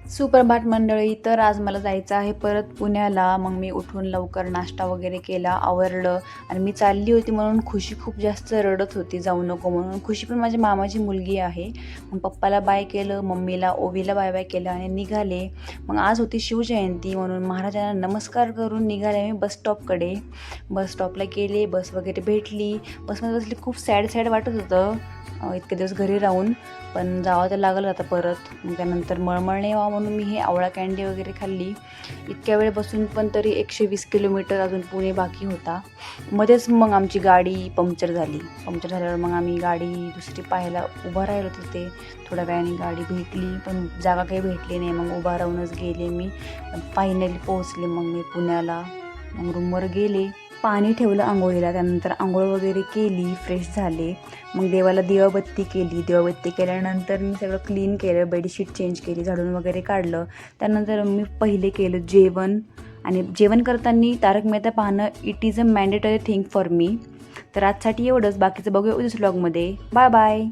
सुप्रभात मंडळी. तर आज मला जायचं आहे परत पुण्याला. मग मी उठून लवकर नाश्ता वगैरे केला, आवरलं आणि मी चालली होती म्हणून खुशी खूप जास्त रडत होती जाऊ नको म्हणून. खुशी पण माझ्या मामाची मुलगी आहे. मग पप्पाला बाय केलं, मम्मीला ओवीला बाय बाय केलं आणि निघाले. मग आज होती शिवजयंती म्हणून महाराजांना नमस्कार करून निघाले मी बस स्टॉपकडे. बस स्टॉपला गेले, बस वगैरे भेटली. बसमध्ये बसली, खूप सॅड वाटत होतं इतके दिवस घरी राहून, पण जावं तर लागलं आता परत. मग त्यानंतर मळमळ नाही व्हावं म्हणून मी हे आवळा कँडी वगैरे खाल्ली. इतक्या वेळ बसून पण तरी 120 किलोमीटर अजून पुणे बाकी होता. मध्येच मग आमची गाडी पंक्चर झाली. पंक्चर झाल्यावर मग आम्ही गाडी दुसरी पाहायला उभं राहिलो तिथे. थोड्या वेळाने गाडी भेटली, पण जागा काही भेटली नाही. मग उभा राहूनच गेले मी. फायनली पोहोचले मग मी पुण्याला. मग रूमवर गेले, पाणी ठेवलं आंघोळीला. त्यानंतर आंघोळ वगैरे केली, फ्रेश झाले. मग देवाला दिवाबत्ती केली. दिवाबत्ती केल्यानंतर मी सगळं क्लीन केलं, बेडशीट चेंज केली, झाडून वगैरे काढलं. त्यानंतर मी पहिले केलं जेवण. आणि जेवण करताना तारक मेहता पाहणं it is a mandatory thing for me. तर आजसाठी एवढंच. बाकीचं बघूया उद्याच व्लॉगमध्ये. Bye bye.